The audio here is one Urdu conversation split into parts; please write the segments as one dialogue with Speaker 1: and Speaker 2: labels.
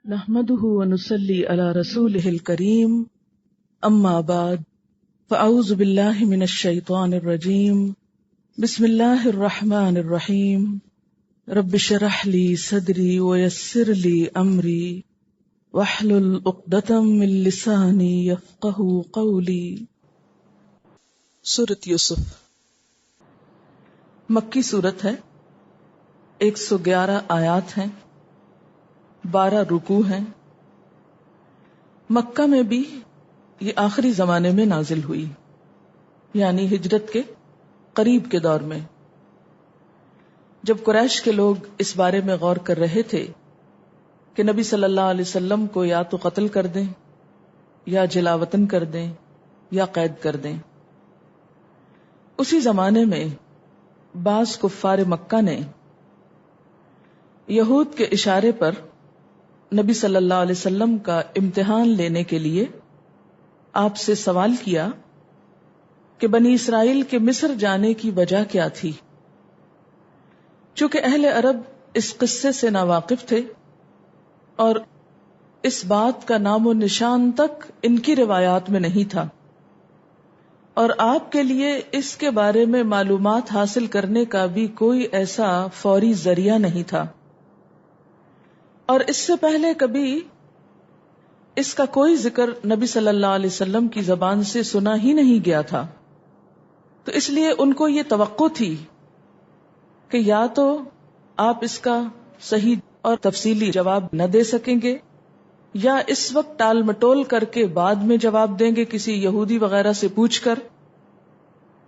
Speaker 1: نحمده ونصلي على رسوله الكريم اما بعد فاعوذ بالله من الشيطان الرجيم بسم الله الرحمن الرحيم رب اشرح لي صدري ويسر لي امري واحلل عقدة من لساني يفقهوا قولي۔ سورۃ یوسف مکی سورت ہے، 111 آیات ہیں، 12 رکوع ہیں۔ مکہ میں بھی یہ آخری زمانے میں نازل ہوئی، یعنی ہجرت کے قریب کے دور میں، جب قریش کے لوگ اس بارے میں غور کر رہے تھے کہ نبی صلی اللہ علیہ وسلم کو یا تو قتل کر دیں یا جلاوطن کر دیں یا قید کر دیں۔ اسی زمانے میں بعض کفار مکہ نے یہود کے اشارے پر نبی صلی اللہ علیہ وسلم کا امتحان لینے کے لیے آپ سے سوال کیا کہ بنی اسرائیل کے مصر جانے کی وجہ کیا تھی۔ چونکہ اہل عرب اس قصے سے ناواقف تھے اور اس بات کا نام و نشان تک ان کی روایات میں نہیں تھا، اور آپ کے لیے اس کے بارے میں معلومات حاصل کرنے کا بھی کوئی ایسا فوری ذریعہ نہیں تھا، اور اس سے پہلے کبھی اس کا کوئی ذکر نبی صلی اللہ علیہ وسلم کی زبان سے سنا ہی نہیں گیا تھا۔ تو اس لیے ان کو یہ توقع تھی کہ یا تو آپ اس کا صحیح اور تفصیلی جواب نہ دے سکیں گے، یا اس وقت ٹال مٹول کر کے بعد میں جواب دیں گے کسی یہودی وغیرہ سے پوچھ کر۔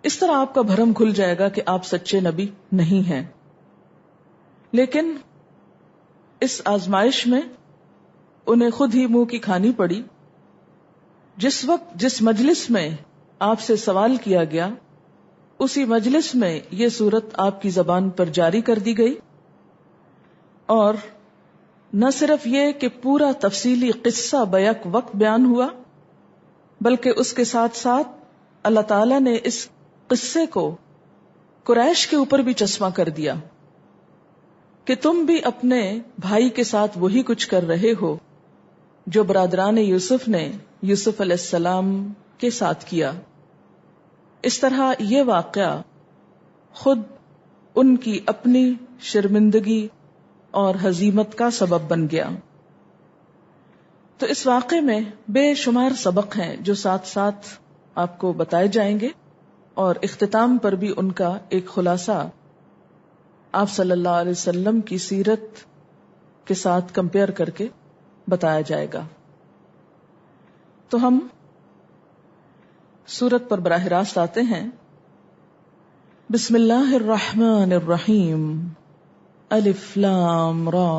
Speaker 1: اس طرح آپ کا بھرم کھل جائے گا کہ آپ سچے نبی نہیں ہیں۔ لیکن اس آزمائش میں انہیں خود ہی منہ کی کھانی پڑی۔ جس وقت جس مجلس میں آپ سے سوال کیا گیا، اسی مجلس میں یہ سورت آپ کی زبان پر جاری کر دی گئی، اور نہ صرف یہ کہ پورا تفصیلی قصہ بیک وقت بیان ہوا، بلکہ اس کے ساتھ ساتھ اللہ تعالیٰ نے اس قصے کو قریش کے اوپر بھی چسپاں کر دیا کہ تم بھی اپنے بھائی کے ساتھ وہی کچھ کر رہے ہو جو برادران یوسف نے یوسف علیہ السلام کے ساتھ کیا۔ اس طرح یہ واقعہ خود ان کی اپنی شرمندگی اور ہزیمت کا سبب بن گیا۔ تو اس واقعے میں بے شمار سبق ہیں جو ساتھ ساتھ آپ کو بتائے جائیں گے، اور اختتام پر بھی ان کا ایک خلاصہ آپ صلی اللہ علیہ وسلم کی سیرت کے ساتھ کمپیئر کر کے بتایا جائے گا۔ تو ہم سورت پر براہ راست آتے ہیں۔ بسم اللہ الرحمن الرحیم، الف لام را،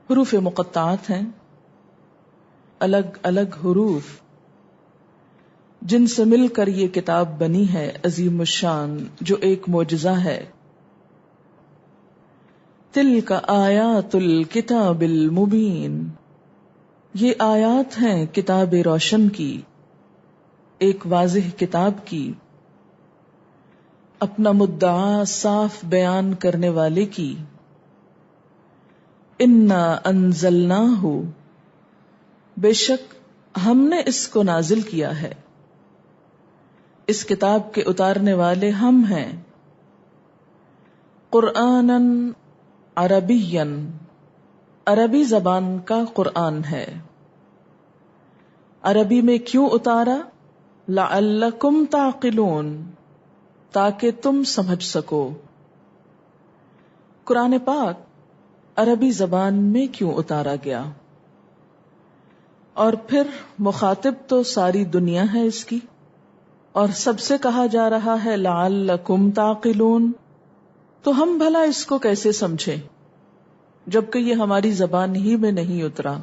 Speaker 1: حروف مقطعات ہیں، الگ الگ حروف جن سے مل کر یہ کتاب بنی ہے عظیم الشان، جو ایک معجزہ ہے۔ تلک آیات الکتاب المبین، یہ آیات ہیں کتاب روشن کی، ایک واضح کتاب کی، اپنا مدعا صاف بیان کرنے والے کی۔ انا انزلناہ، بے شک ہم نے اس کو نازل کیا ہے، اس کتاب کے اتارنے والے ہم ہیں۔ قرآناً عربیاً، عربی زبان کا قرآن ہے۔ عربی میں کیوں اتارا؟ لعلکم تعقلون، تاکہ تم سمجھ سکو۔ قرآن پاک عربی زبان میں کیوں اتارا گیا؟ اور پھر مخاطب تو ساری دنیا ہے اس کی، اور سب سے کہا جا رہا ہے لعلکم تعقلون، تو ہم بھلا اس کو کیسے سمجھیں جبکہ یہ ہماری زبان ہی میں نہیں اترا؟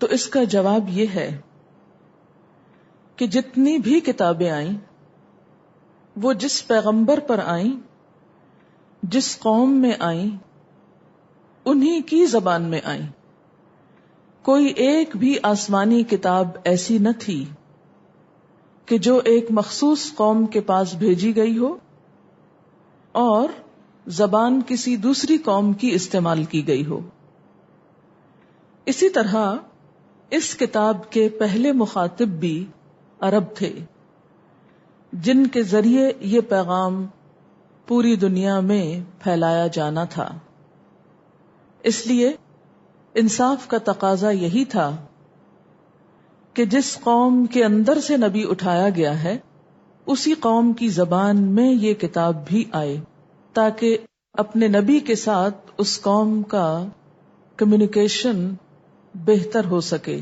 Speaker 1: تو اس کا جواب یہ ہے کہ جتنی بھی کتابیں آئیں وہ جس پیغمبر پر آئیں، جس قوم میں آئیں، انہی کی زبان میں آئیں۔ کوئی ایک بھی آسمانی کتاب ایسی نہ تھی کہ جو ایک مخصوص قوم کے پاس بھیجی گئی ہو اور زبان کسی دوسری قوم کی استعمال کی گئی ہو۔ اسی طرح اس کتاب کے پہلے مخاطب بھی عرب تھے، جن کے ذریعے یہ پیغام پوری دنیا میں پھیلایا جانا تھا. اس لیے انصاف کا تقاضا یہی تھا کہ جس قوم کے اندر سے نبی اٹھایا گیا ہے اسی قوم کی زبان میں یہ کتاب بھی آئے، تاکہ اپنے نبی کے ساتھ اس قوم کا کمیونیکیشن بہتر ہو سکے،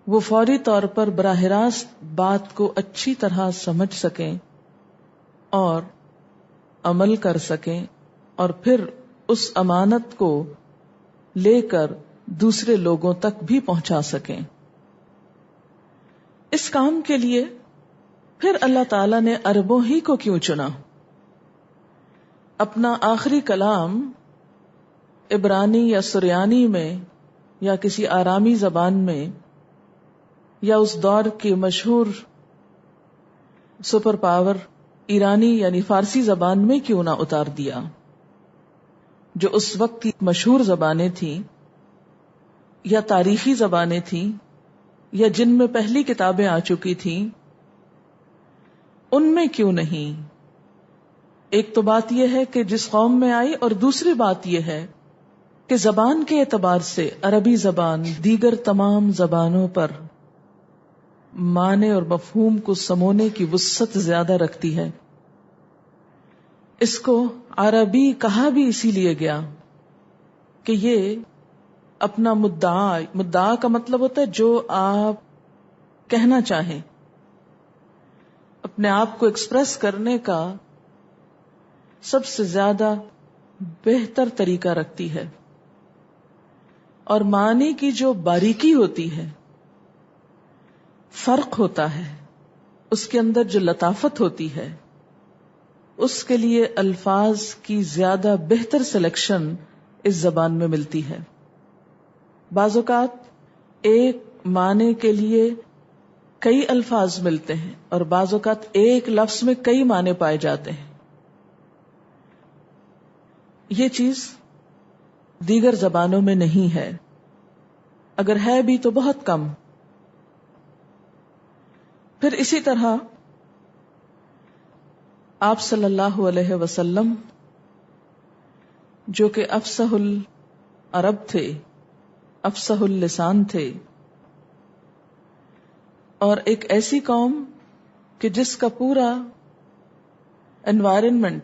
Speaker 1: وہ فوری طور پر براہ راست بات کو اچھی طرح سمجھ سکیں اور عمل کر سکیں، اور پھر اس امانت کو لے کر دوسرے لوگوں تک بھی پہنچا سکیں. اس کام کے لیے پھر اللہ تعالی نے عربوں ہی کو کیوں چنا؟ اپنا آخری کلام عبرانی یا سریانی میں یا کسی آرامی زبان میں یا اس دور کی مشہور سپر پاور ایرانی یعنی فارسی زبان میں کیوں نہ اتار دیا، جو اس وقت کی مشہور زبانیں تھیں یا تاریخی زبانیں تھیں یا جن میں پہلی کتابیں آ چکی تھیں، ان میں کیوں نہیں؟ ایک تو بات یہ ہے کہ جس قوم میں آئی، اور دوسری بات یہ ہے کہ زبان کے اعتبار سے عربی زبان دیگر تمام زبانوں پر معنی اور مفہوم کو سمونے کی وسعت زیادہ رکھتی ہے. اس کو عربی کہا بھی اسی لیے گیا کہ یہ اپنا مدعا کا مطلب ہوتا ہے جو آپ کہنا چاہیں، اپنے آپ کو ایکسپریس کرنے کا سب سے زیادہ بہتر طریقہ رکھتی ہے. اور معنی کی جو باریکی ہوتی ہے، فرق ہوتا ہے، اس کے اندر جو لطافت ہوتی ہے، اس کے لیے الفاظ کی زیادہ بہتر سلیکشن اس زبان میں ملتی ہے. بعض اوقات ایک معنی کے لیے کئی الفاظ ملتے ہیں اور بعض اوقات ایک لفظ میں کئی معنی پائے جاتے ہیں. یہ چیز دیگر زبانوں میں نہیں ہے، اگر ہے بھی تو بہت کم. پھر اسی طرح آپ صلی اللہ علیہ وسلم جو کہ افصح العرب تھے، افصح اللسان تھے، اور ایک ایسی قوم کہ جس کا پورا انوائرمنٹ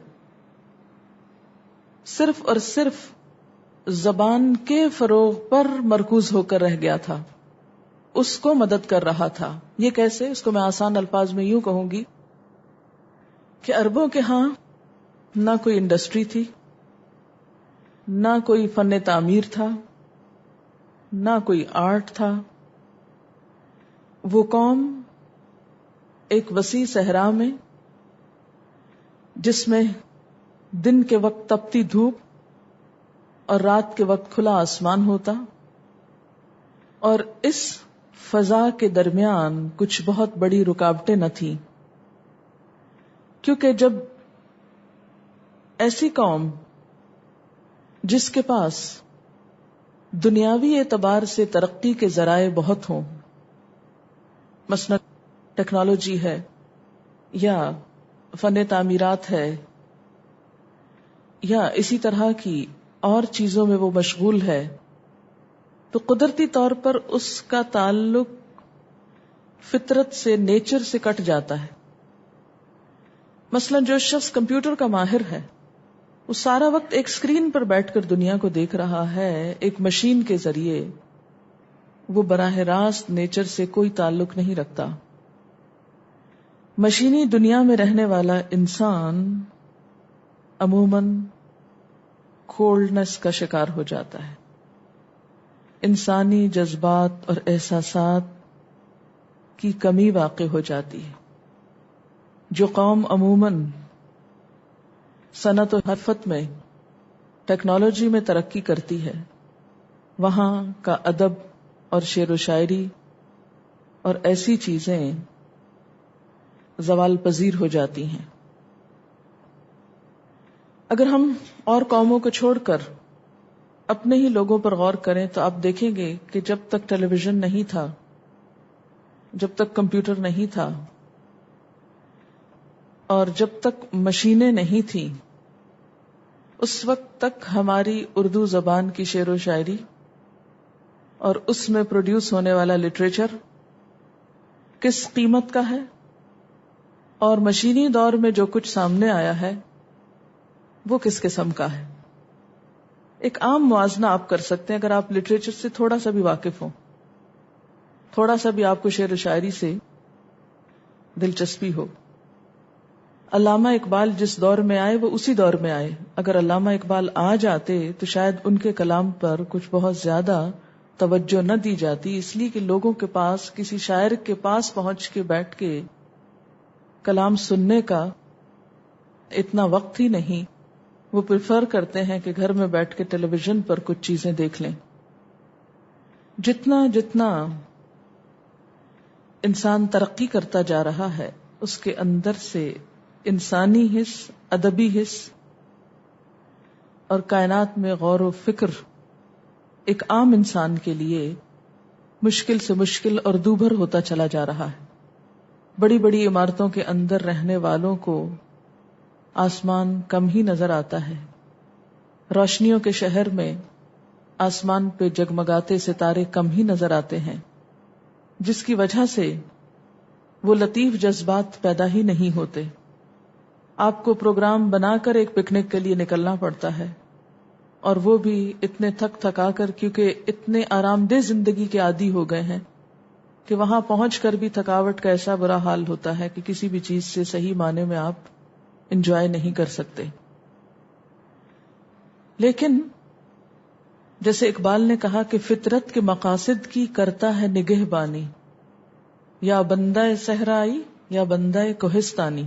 Speaker 1: صرف اور صرف زبان کے فروغ پر مرکوز ہو کر رہ گیا تھا، اس کو مدد کر رہا تھا. یہ کیسے؟ اس کو میں آسان الفاظ میں یوں کہوں گی کہ عربوں کے ہاں نہ کوئی انڈسٹری تھی، نہ کوئی فن تعمیر تھا، نہ کوئی آرٹ تھا. وہ قوم ایک وسیع صحرا میں، جس میں دن کے وقت تپتی دھوپ اور رات کے وقت کھلا آسمان ہوتا، اور اس فضا کے درمیان کچھ بہت بڑی رکاوٹیں نہ تھیں. کیونکہ جب ایسی قوم جس کے پاس دنیاوی اعتبار سے ترقی کے ذرائع بہت ہوں، مثلا ٹیکنالوجی ہے یا فن تعمیرات ہے یا اسی طرح کی اور چیزوں میں وہ مشغول ہے، تو قدرتی طور پر اس کا تعلق فطرت سے، نیچر سے کٹ جاتا ہے. مثلا جو شخص کمپیوٹر کا ماہر ہے، وہ سارا وقت ایک سکرین پر بیٹھ کر دنیا کو دیکھ رہا ہے، ایک مشین کے ذریعے. وہ براہ راست نیچر سے کوئی تعلق نہیں رکھتا. مشینی دنیا میں رہنے والا انسان عموماً کولڈنس کا شکار ہو جاتا ہے. انسانی جذبات اور احساسات کی کمی واقع ہو جاتی ہے. جو قوم عموماً صنعت و حرفت میں، ٹیکنالوجی میں ترقی کرتی ہے، وہاں کا ادب اور شعر و شاعری اور ایسی چیزیں زوال پذیر ہو جاتی ہیں. اگر ہم اور قوموں کو چھوڑ کر اپنے ہی لوگوں پر غور کریں تو آپ دیکھیں گے کہ جب تک ٹیلی ویژن نہیں تھا، جب تک کمپیوٹر نہیں تھا، اور جب تک مشینیں نہیں تھیں، اس وقت تک ہماری اردو زبان کی شعر و شاعری اور اس میں پروڈیوس ہونے والا لٹریچر کس قیمت کا ہے، اور مشینی دور میں جو کچھ سامنے آیا ہے وہ کس قسم کا ہے۔ ایک عام موازنہ آپ کر سکتے ہیں اگر آپ لٹریچر سے تھوڑا سا بھی واقف ہوں، تھوڑا سا بھی آپ کو شعر و شاعری سے دلچسپی ہو۔ علامہ اقبال جس دور میں آئے وہ اسی دور میں آئے، اگر علامہ اقبال آ جاتے تو شاید ان کے کلام پر کچھ بہت زیادہ توجہ نہ دی جاتی، اس لیے کہ لوگوں کے پاس کسی شاعر کے پاس پہنچ کے بیٹھ کے کلام سننے کا اتنا وقت ہی نہیں، وہ پریفر کرتے ہیں کہ گھر میں بیٹھ کے ٹیلی ویژن پر کچھ چیزیں دیکھ لیں۔ جتنا جتنا انسان ترقی کرتا جا رہا ہے اس کے اندر سے انسانی حس، ادبی حس اور کائنات میں غور و فکر ایک عام انسان کے لیے مشکل سے مشکل اور دوبھر ہوتا چلا جا رہا ہے۔ بڑی بڑی عمارتوں کے اندر رہنے والوں کو آسمان کم ہی نظر آتا ہے، روشنیوں کے شہر میں آسمان پہ جگمگاتے ستارے کم ہی نظر آتے ہیں، جس کی وجہ سے وہ لطیف جذبات پیدا ہی نہیں ہوتے۔ آپ کو پروگرام بنا کر ایک پکنک کے لیے نکلنا پڑتا ہے، اور وہ بھی اتنے تھک تھکا کر، کیونکہ اتنے آرام دہ زندگی کے عادی ہو گئے ہیں کہ وہاں پہنچ کر بھی تھکاوٹ کا ایسا برا حال ہوتا ہے کہ کسی بھی چیز سے صحیح معنی میں آپ انجوائے نہیں کر سکتے۔ لیکن جیسے اقبال نے کہا کہ فطرت کے مقاصد کی کرتا ہے نگہبانی، یا بندہ صحرائی یا بندہ کوہستانی،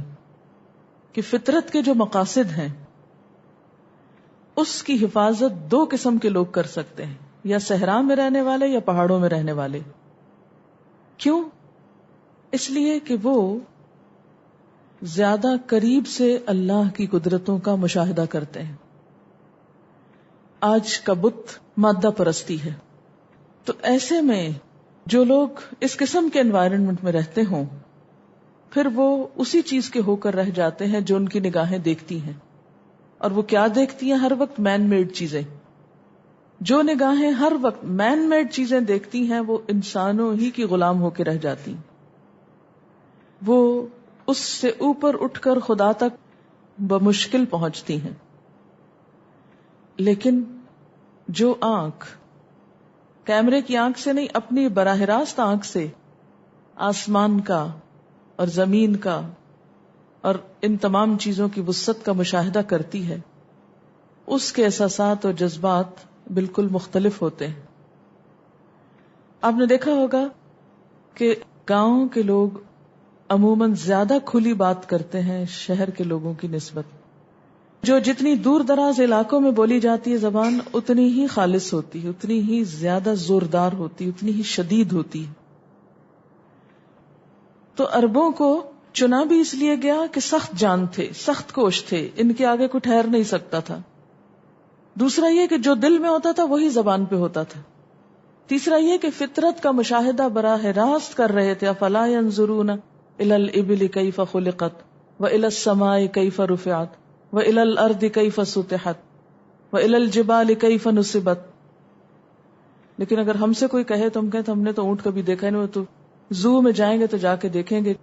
Speaker 1: کہ فطرت کے جو مقاصد ہیں اس کی حفاظت دو قسم کے لوگ کر سکتے ہیں، یا صحرا میں رہنے والے یا پہاڑوں میں رہنے والے۔ کیوں؟ اس لیے کہ وہ زیادہ قریب سے اللہ کی قدرتوں کا مشاہدہ کرتے ہیں۔ آج کا بت مادہ پرستی ہے، تو ایسے میں جو لوگ اس قسم کے انوائرنمنٹ میں رہتے ہوں پھر وہ اسی چیز کے ہو کر رہ جاتے ہیں جو ان کی نگاہیں دیکھتی ہیں، اور وہ کیا دیکھتی ہیں؟ ہر وقت مین میڈ چیزیں۔ جو نگاہیں ہر وقت مین میڈ چیزیں دیکھتی ہیں وہ انسانوں ہی کی غلام ہو کے رہ جاتی ہیں، وہ اس سے اوپر اٹھ کر خدا تک بمشکل پہنچتی ہیں۔ لیکن جو آنکھ کیمرے کی آنکھ سے نہیں، اپنی براہ راست آنکھ سے آسمان کا اور زمین کا اور ان تمام چیزوں کی وسعت کا مشاہدہ کرتی ہے، اس کے احساسات اور جذبات بالکل مختلف ہوتے ہیں۔ آپ نے دیکھا ہوگا کہ گاؤں کے لوگ عموماً زیادہ کھلی بات کرتے ہیں شہر کے لوگوں کی نسبت۔ جو جتنی دور دراز علاقوں میں بولی جاتی ہے زبان اتنی ہی خالص ہوتی ہے، اتنی ہی زیادہ زوردار ہوتی، اتنی ہی شدید ہوتی ہے۔ تو عربوں کو چنا بھی اس لیے گیا کہ سخت جان تھے، سخت کوش تھے، ان کے آگے کوئی ٹھہر نہیں سکتا تھا۔ دوسرا یہ کہ جو دل میں ہوتا تھا وہی زبان پہ ہوتا تھا۔ تیسرا یہ کہ فطرت کا مشاہدہ براہ راست کر رہے تھے۔ افلا ينظرون الى الابل كيف خلقت والى السماء كيف رفعت والى الارض كيف سطحت والى الجبال كيف نصبت۔ لیکن اگر ہم سے کوئی کہے تو ہم کہیں تو ہم نے تو اونٹ کبھی دیکھا نہیں، وہ تو زو میں جائیں گے تو جا کے دیکھیں گے۔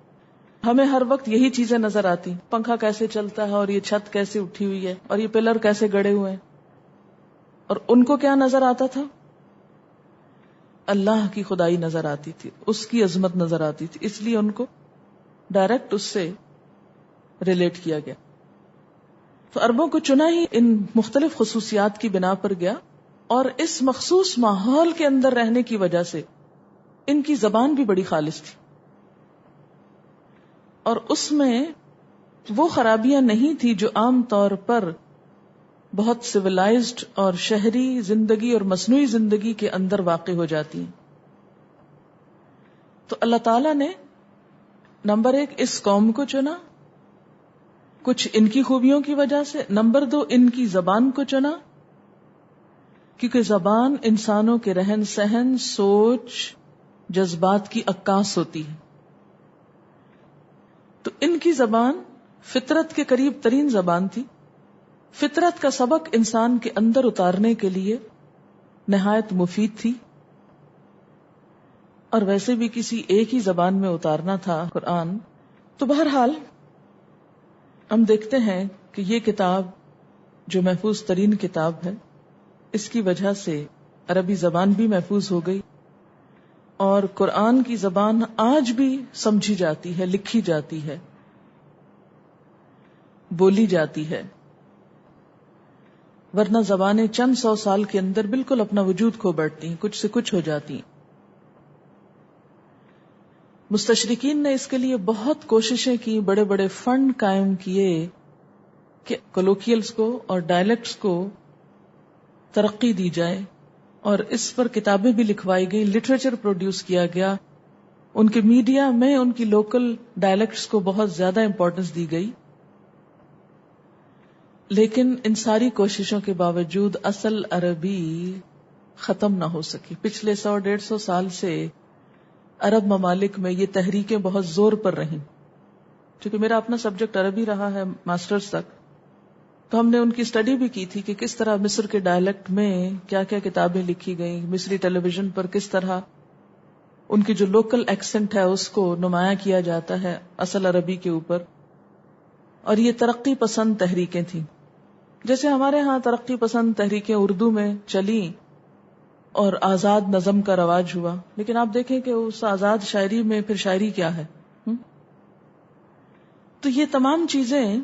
Speaker 1: ہمیں ہر وقت یہی چیزیں نظر آتی، پنکھا کیسے چلتا ہے اور یہ چھت کیسے اٹھی ہوئی ہے اور یہ پلر کیسے گڑے ہوئے ہیں۔ اور ان کو کیا نظر آتا تھا؟ اللہ کی خدائی نظر آتی تھی، اس کی عظمت نظر آتی تھی، اس لیے ان کو ڈائریکٹ اس سے ریلیٹ کیا گیا۔ تو عربوں کو چنا ہی ان مختلف خصوصیات کی بنا پر گیا، اور اس مخصوص ماحول کے اندر رہنے کی وجہ سے ان کی زبان بھی بڑی خالص تھی، اور اس میں وہ خرابیاں نہیں تھی جو عام طور پر بہت سویلائزڈ اور شہری زندگی اور مصنوعی زندگی کے اندر واقع ہو جاتی ہیں۔ تو اللہ تعالیٰ نے نمبر 1 اس قوم کو چنا کچھ ان کی خوبیوں کی وجہ سے، نمبر 2 ان کی زبان کو چنا کیونکہ زبان انسانوں کے رہن سہن، سوچ، جذبات کی عکاس ہوتی ہے. تو ان کی زبان فطرت کے قریب ترین زبان تھی. فطرت کا سبق انسان کے اندر اتارنے کے لیے نہایت مفید تھی. اور ویسے بھی کسی ایک ہی زبان میں اتارنا تھا قرآن. تو بہرحال ہم دیکھتے ہیں کہ یہ کتاب جو محفوظ ترین کتاب ہے، اس کی وجہ سے عربی زبان بھی محفوظ ہو گئی، اور قرآن کی زبان آج بھی سمجھی جاتی ہے، لکھی جاتی ہے، بولی جاتی ہے. ورنہ زبانیں چند سو سال کے اندر بالکل اپنا وجود کھو بیٹھتی ہیں، کچھ سے کچھ ہو جاتی ہیں. مستشرقین نے اس کے لیے بہت کوششیں کی، بڑے بڑے فنڈ قائم کیے کہ کولوکیلز کو اور ڈائلیکٹس کو ترقی دی جائے، اور اس پر کتابیں بھی لکھوائی گئیں، لٹریچر پروڈیوس کیا گیا. ان کے میڈیا میں ان کی لوکل ڈائلیکٹس کو بہت زیادہ امپورٹنس دی گئی. لیکن ان ساری کوششوں کے باوجود اصل عربی ختم نہ ہو سکی. پچھلے 100-150 سال سے عرب ممالک میں یہ تحریکیں بہت زور پر رہیں. کیونکہ میرا اپنا سبجیکٹ عربی رہا ہے ماسٹرز تک، تو ہم نے ان کی اسٹڈی بھی کی تھی کہ کس طرح مصر کے ڈائلیکٹ میں کیا کیا کتابیں لکھی گئیں، مصری ٹیلی ویژن پر کس طرح ان کی جو لوکل ایکسنٹ ہے اس کو نمایاں کیا جاتا ہے اصل عربی کے اوپر. اور یہ ترقی پسند تحریکیں تھیں. جیسے ہمارے ہاں ترقی پسند تحریکیں اردو میں چلیں اور آزاد نظم کا رواج ہوا، لیکن آپ دیکھیں کہ اس آزاد شاعری میں پھر شاعری کیا ہے. تو یہ تمام چیزیں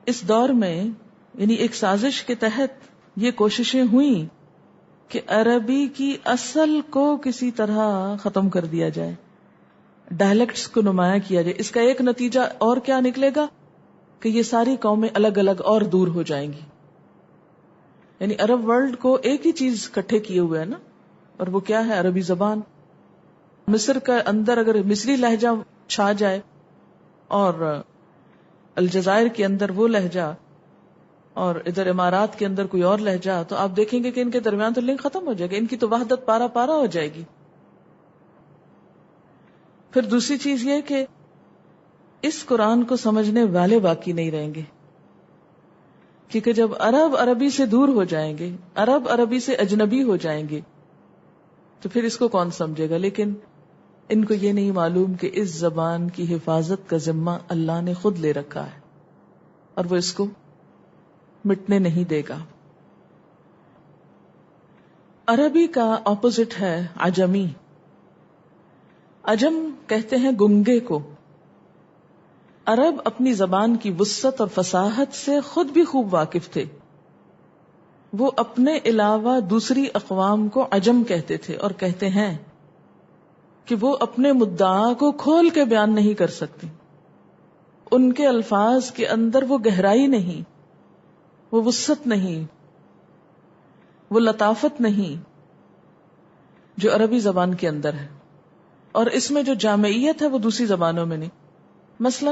Speaker 1: اس دور میں، یعنی ایک سازش کے تحت یہ کوششیں ہوئیں کہ عربی کی اصل کو کسی طرح ختم کر دیا جائے، ڈائلیکٹس کو نمایاں کیا جائے. اس کا ایک نتیجہ اور کیا نکلے گا کہ یہ ساری قومیں الگ الگ اور دور ہو جائیں گی. یعنی عرب ورلڈ کو ایک ہی چیز کٹھے کیے ہوئے ہے نا، اور وہ کیا ہے؟ عربی زبان. مصر کا اندر اگر مصری لہجہ چھا جائے اور الجزائر کے اندر وہ لہجہ اور ادھر امارات کے اندر کوئی اور لہجہ، تو آپ دیکھیں گے کہ ان کے درمیان تو لنک ختم ہو جائے گا، ان کی تو وحدت پارا پارا ہو جائے گی. پھر دوسری چیز یہ کہ اس قرآن کو سمجھنے والے باقی نہیں رہیں گے، کیونکہ جب عرب عربی سے دور ہو جائیں گے، عرب عربی سے اجنبی ہو جائیں گے، تو پھر اس کو کون سمجھے گا؟ لیکن ان کو یہ نہیں معلوم کہ اس زبان کی حفاظت کا ذمہ اللہ نے خود لے رکھا ہے، اور وہ اس کو مٹنے نہیں دے گا. عربی کا اپوزٹ ہے عجمی. عجم کہتے ہیں گنگے کو. عرب اپنی زبان کی وسعت اور فصاحت سے خود بھی خوب واقف تھے. وہ اپنے علاوہ دوسری اقوام کو عجم کہتے تھے اور کہتے ہیں کہ وہ اپنے مدعا کو کھول کے بیان نہیں کر سکتے. ان کے الفاظ کے اندر وہ گہرائی نہیں، وہ وسعت نہیں، وہ لطافت نہیں جو عربی زبان کے اندر ہے. اور اس میں جو جامعیت ہے وہ دوسری زبانوں میں نہیں. مثلا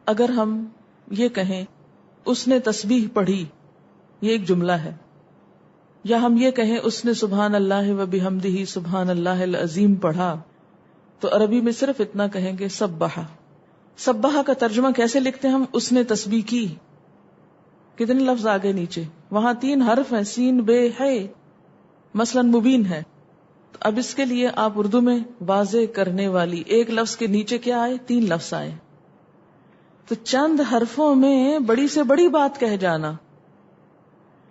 Speaker 1: اگر ہم یہ کہیں اس نے تسبیح پڑھی، یہ ایک جملہ ہے، یا ہم یہ کہیں اس نے سبحان اللہ و بحمدہ سبحان اللہ العظیم پڑھا، تو عربی میں صرف اتنا کہیں گے سبحہ. سبحہ کا ترجمہ کیسے لکھتے ہیں ہم؟ اس نے تسبیح کی. کتنے لفظ آگے نیچے؟ وہاں 3 حرف ہیں، سین بے ہے، مثلا مبین ہے. تو اب اس کے لیے آپ اردو میں واضح کرنے والی ایک لفظ کے نیچے کیا آئے؟ 3 لفظ آئے. تو چند حرفوں میں بڑی سے بڑی بات کہہ جانا،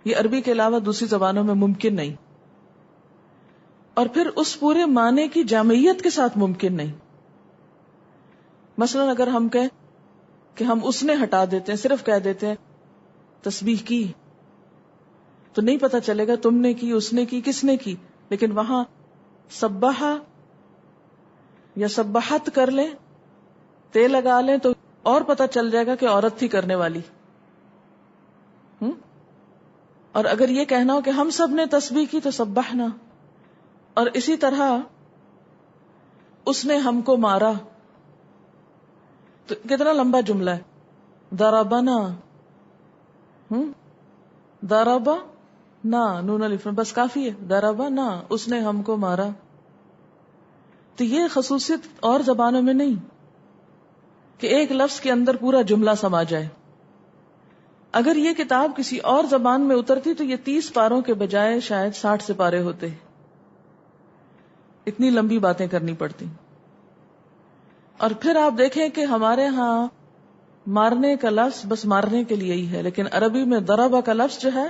Speaker 1: یہ عربی کے علاوہ دوسری زبانوں میں ممکن نہیں، اور پھر اس پورے معنی کی جامعیت کے ساتھ ممکن نہیں. مثلا اگر ہم کہیں کہ ہم اس نے ہٹا دیتے ہیں، صرف کہہ دیتے ہیں تسبیح کی، تو نہیں پتا چلے گا تم نے کی، اس نے کی، کس نے کی. لیکن وہاں سبحہ یا سبحت کر لیں، تے لگا لیں، تو اور پتا چل جائے گا کہ عورت تھی کرنے والی. اور اگر یہ کہنا ہو کہ ہم سب نے تسبیح کی تو سبحنا. اور اسی طرح اس نے ہم کو مارا، تو کتنا لمبا جملہ ہے. ضربنا، ضرب نہ نون الف بس کافی ہے. ضربا نہ اس نے ہم کو مارا. تو یہ خصوصیت اور زبانوں میں نہیں کہ ایک لفظ کے اندر پورا جملہ سما جائے. اگر یہ کتاب کسی اور زبان میں اترتی تو یہ 30 پاروں کے بجائے شاید 60 سپارے ہوتے. اتنی لمبی باتیں کرنی پڑتی. اور پھر آپ دیکھیں کہ ہمارے ہاں مارنے کا لفظ بس مارنے کے لیے ہی ہے، لیکن عربی میں ضربہ کا لفظ جو ہے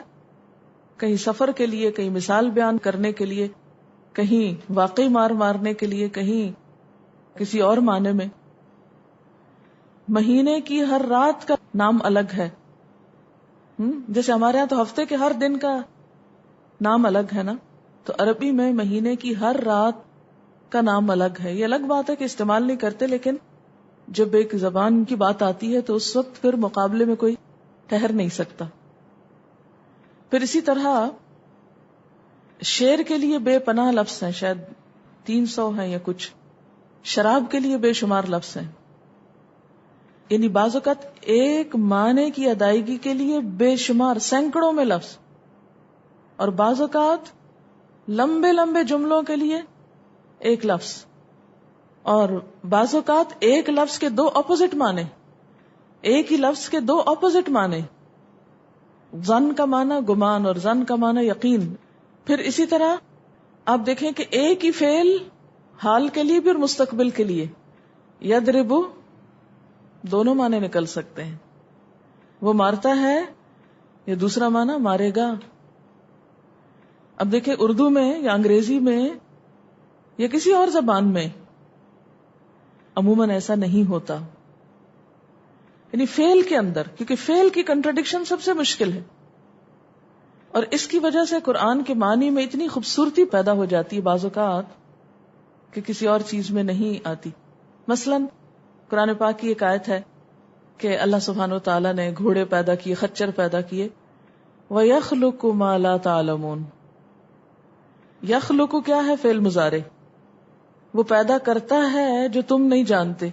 Speaker 1: کہیں سفر کے لیے، کہیں مثال بیان کرنے کے لیے، کہیں واقعی مارنے کے لیے، کہیں کسی اور معنی میں. مہینے کی ہر رات کا نام الگ ہے. جیسے ہمارے ہاں تو ہفتے کے ہر دن کا نام الگ ہے نا، تو عربی میں مہینے کی ہر رات کا نام الگ ہے. یہ الگ بات ہے کہ استعمال نہیں کرتے، لیکن جب ایک زبان کی بات آتی ہے تو اس وقت پھر مقابلے میں کوئی ٹھہر نہیں سکتا. پھر اسی طرح شعر کے لیے بے پناہ لفظ ہیں، شاید 300 ہیں یا کچھ. شراب کے لیے بے شمار لفظ ہیں. یعنی بعض اوقات ایک معنی کی ادائیگی کے لیے بے شمار سینکڑوں میں لفظ، اور بعض اوقات لمبے لمبے جملوں کے لیے ایک لفظ، اور بعض اوقات ایک لفظ کے 2 اپوزٹ معنی، ایک ہی لفظ کے 2 اپوزٹ معنی. ظن کا معنی گمان اور ظن کا معنی یقین. پھر اسی طرح آپ دیکھیں کہ ایک ہی فعل حال کے لیے بھی اور مستقبل کے لیے، یضرب، دونوں معنی نکل سکتے ہیں. وہ مارتا ہے یا دوسرا معنی مارے گا. اب دیکھیں اردو میں یا انگریزی میں یا کسی اور زبان میں عموماً ایسا نہیں ہوتا. یعنی فعل کے اندر، کیونکہ فعل کی کنٹراڈکشن سب سے مشکل ہے، اور اس کی وجہ سے قرآن کے معنی میں اتنی خوبصورتی پیدا ہو جاتی ہے بعض اوقات کہ کسی اور چیز میں نہیں آتی. مثلاً قرآن پاک کی ایک آیت ہے کہ اللہ سبحانہ و تعالیٰ نے گھوڑے پیدا کیے، خچر پیدا کیے. وَيَخْلُقُ مَا لَا تَعْلَمُونَ. یخلق کیا ہے؟ فعل مضارع. وہ پیدا کرتا ہے جو تم نہیں جانتے.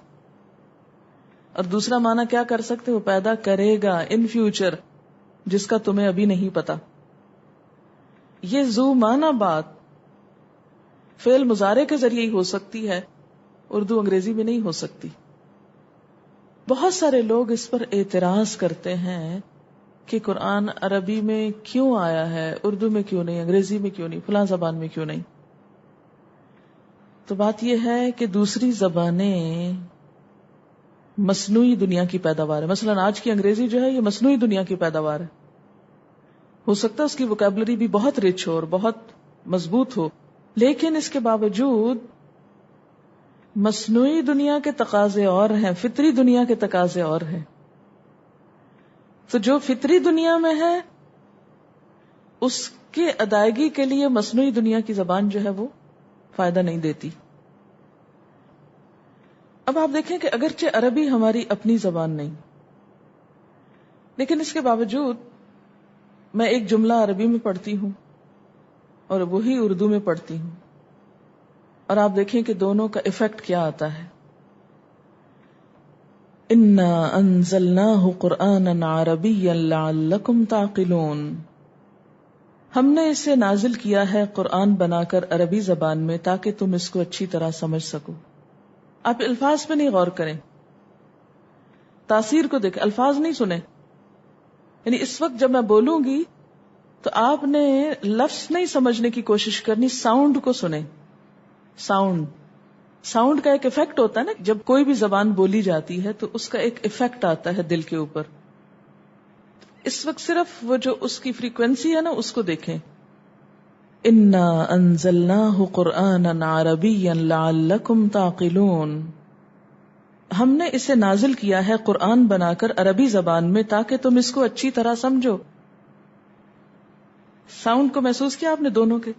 Speaker 1: اور دوسرا معنی کیا کر سکتے؟ وہ پیدا کرے گا ان فیوچر، جس کا تمہیں ابھی نہیں پتا. یہ ذو معنی بات فعل مضارع کے ذریعے ہی ہو سکتی ہے، اردو انگریزی میں نہیں ہو سکتی. بہت سارے لوگ اس پر اعتراض کرتے ہیں کہ قرآن عربی میں کیوں آیا ہے، اردو میں کیوں نہیں، انگریزی میں کیوں نہیں، فلاں زبان میں کیوں نہیں. تو بات یہ ہے کہ دوسری زبانیں مصنوعی دنیا کی پیداوار ہے. مثلا آج کی انگریزی جو ہے یہ مصنوعی دنیا کی پیداوار ہے. ہو سکتا ہے اس کی ووکیبلری بھی بہت رچ ہو اور بہت مضبوط ہو، لیکن اس کے باوجود مصنوعی دنیا کے تقاضے اور ہیں، فطری دنیا کے تقاضے اور ہیں. تو جو فطری دنیا میں ہے اس کے ادائیگی کے لیے مصنوعی دنیا کی زبان جو ہے وہ فائدہ نہیں دیتی. اب آپ دیکھیں کہ اگرچہ عربی ہماری اپنی زبان نہیں، لیکن اس کے باوجود میں ایک جملہ عربی میں پڑھتی ہوں اور وہی اردو میں پڑھتی ہوں، اور آپ دیکھیں کہ دونوں کا ایفیکٹ کیا آتا ہے. انا انزلناہ قرآنا عربیا لعلکم تعقلون. ہم نے اسے نازل کیا ہے قرآن بنا کر عربی زبان میں تاکہ تم اس کو اچھی طرح سمجھ سکو. آپ الفاظ پہ نہیں غور کریں، تاثیر کو دیکھیں، الفاظ نہیں سنیں. یعنی اس وقت جب میں بولوں گی تو آپ نے لفظ نہیں سمجھنے کی کوشش کرنی، ساؤنڈ کو سنیں. ساؤنڈ کا ایک ایفیکٹ ہوتا ہے نا، جب کوئی بھی زبان بولی جاتی ہے تو اس کا ایک ایفیکٹ آتا ہے دل کے اوپر. اس وقت صرف وہ جو اس کی فریکوینسی ہے نا اس کو دیکھیں. انا انزلناہ قرآنا عربیا لعلکم تعقلون. ہم نے اسے نازل کیا ہے قرآن بنا کر عربی زبان میں تاکہ تم اس کو اچھی طرح سمجھو. ساؤنڈ کو محسوس کیا آپ نے دونوں کے؟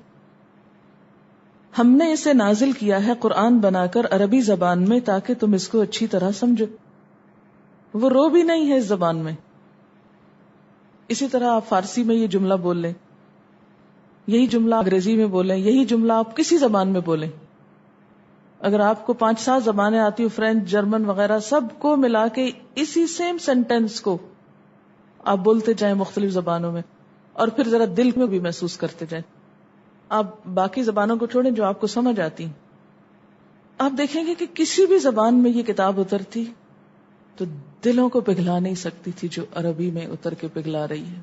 Speaker 1: ہم نے اسے نازل کیا ہے قرآن بنا کر عربی زبان میں تاکہ تم اس کو اچھی طرح سمجھو. وہ رو بھی نہیں ہے اس زبان میں. اسی طرح آپ فارسی میں یہ جملہ بول لیں، یہی جملہ انگریزی میں بولیں، یہی جملہ آپ کسی زبان میں بولیں. اگر آپ کو 5-7 زبانیں آتی ہو، فرینچ، جرمن وغیرہ، سب کو ملا کے اسی سیم سینٹینس کو آپ بولتے جائیں مختلف زبانوں میں، اور پھر ذرا دل میں بھی محسوس کرتے جائیں. آپ باقی زبانوں کو چھوڑیں جو آپ کو سمجھ آتی، آپ دیکھیں گے کہ کسی بھی زبان میں یہ کتاب اترتی تو دلوں کو پگھلا نہیں سکتی تھی جو عربی میں اتر کے پگھلا رہی ہے.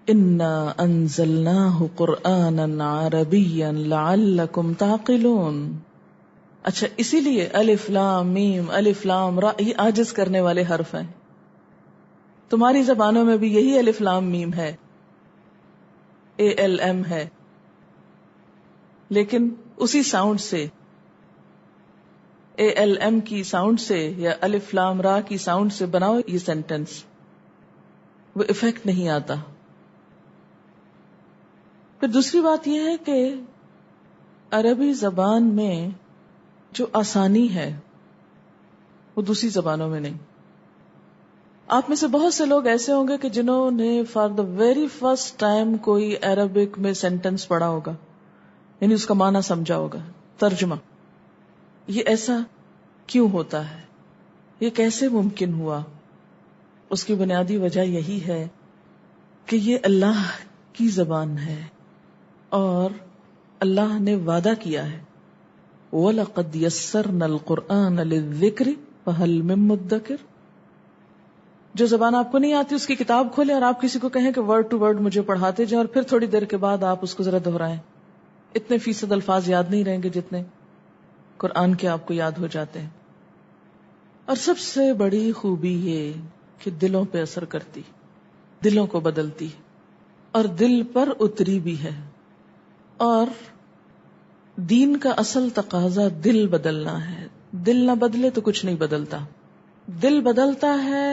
Speaker 1: انا انزلناہ قرآنا عربیا لعلکم تعقلون. اچھا، اسی لیے الف لام میم الف لام را یہ عاجز کرنے والے حرف ہیں. تمہاری زبانوں میں بھی یہی الف لام میم ہے، ALM ہے، لیکن اسی ساؤنڈ سے، ALM کی ساؤنڈ سے یا الف لام را کی ساؤنڈ سے بناؤ یہ سینٹنس، وہ ایفیکٹ نہیں آتا. پھر دوسری بات یہ ہے کہ عربی زبان میں جو آسانی ہے وہ دوسری زبانوں میں نہیں. آپ میں سے بہت سے لوگ ایسے ہوں گے کہ جنہوں نے for the very first time کوئی عربک میں سینٹنس پڑھا ہوگا، یعنی اس کا معنی سمجھا ہوگا، ترجمہ. یہ ایسا کیوں ہوتا ہے؟ یہ کیسے ممکن ہوا؟ اس کی بنیادی وجہ یہی ہے کہ یہ اللہ کی زبان ہے اور اللہ نے وعدہ کیا ہے وَلَقَدْ يَسَّرْنَا الْقُرْآنَ لِلذِّكْرِ فَهَلْ مِن مُدَّكِرٍ. جو زبان آپ کو نہیں آتی اس کی کتاب کھولیں اور آپ کسی کو کہیں کہ ورڈ ٹو ورڈ مجھے پڑھاتے جائیں، اور پھر تھوڑی دیر کے بعد آپ اس کو ذرا دہرائیں. اتنے فیصد الفاظ یاد نہیں رہیں گے جتنے قرآن کے آپ کو یاد ہو جاتے ہیں. اور سب سے بڑی خوبی یہ کہ دلوں پہ اثر کرتی، دلوں کو بدلتی، اور دل پر اتری بھی ہے. اور دین کا اصل تقاضا دل بدلنا ہے. دل نہ بدلے تو کچھ نہیں بدلتا. دل بدلتا ہے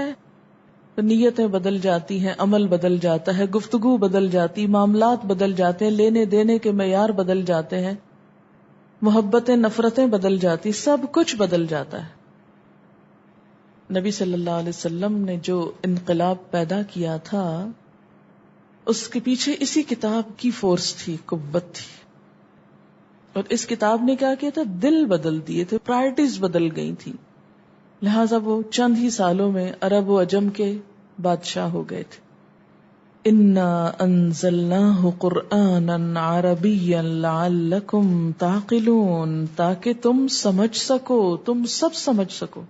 Speaker 1: تو نیتیں بدل جاتی ہیں، عمل بدل جاتا ہے، گفتگو بدل جاتی، معاملات بدل جاتے ہیں، لینے دینے کے معیار بدل جاتے ہیں، محبتیں نفرتیں بدل جاتی، سب کچھ بدل جاتا ہے. نبی صلی اللہ علیہ وسلم نے جو انقلاب پیدا کیا تھا اس کے پیچھے اسی کتاب کی فورس تھی، قوت تھی. اور اس کتاب نے کیا کیا تھا؟ دل بدل دیے تھے، پرائرٹیز بدل گئی تھی. لہٰذا وہ چند ہی سالوں میں عرب و عجم کے بادشاہ ہو گئے تھے. انا انزلناہ قرآنا عربیا لعلکم تعقلون، تاکہ تم سمجھ سکو، تم سب سمجھ سکو.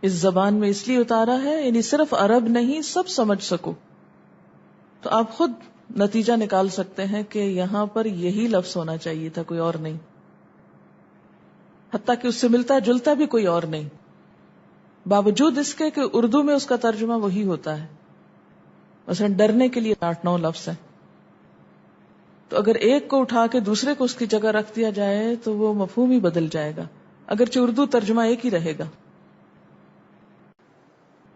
Speaker 1: اس زبان میں اس لیے اتارا ہے یعنی صرف عرب نہیں، سب سمجھ سکو. تو آپ خود نتیجہ نکال سکتے ہیں کہ یہاں پر یہی لفظ ہونا چاہیے تھا، کوئی اور نہیں، حتیٰ کہ اس سے ملتا جلتا بھی کوئی اور نہیں، باوجود اس کے کہ اردو میں اس کا ترجمہ وہی ہوتا ہے. مثلا ڈرنے کے لیے 8-9 لفظ ہیں، تو اگر ایک کو اٹھا کے دوسرے کو اس کی جگہ رکھ دیا جائے تو وہ مفہوم ہی بدل جائے گا، اگرچہ اردو ترجمہ ایک ہی رہے گا.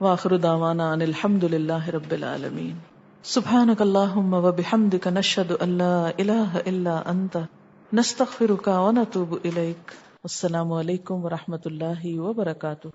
Speaker 1: وآخر دعوانا ان الحمد للہ رب العالمین. سبحانک اللہم وبحمدک نشہد ان لا الہ الا انت نستغفرک ونتوب الیک. السلام علیکم ورحمۃ اللہ وبرکاتہ.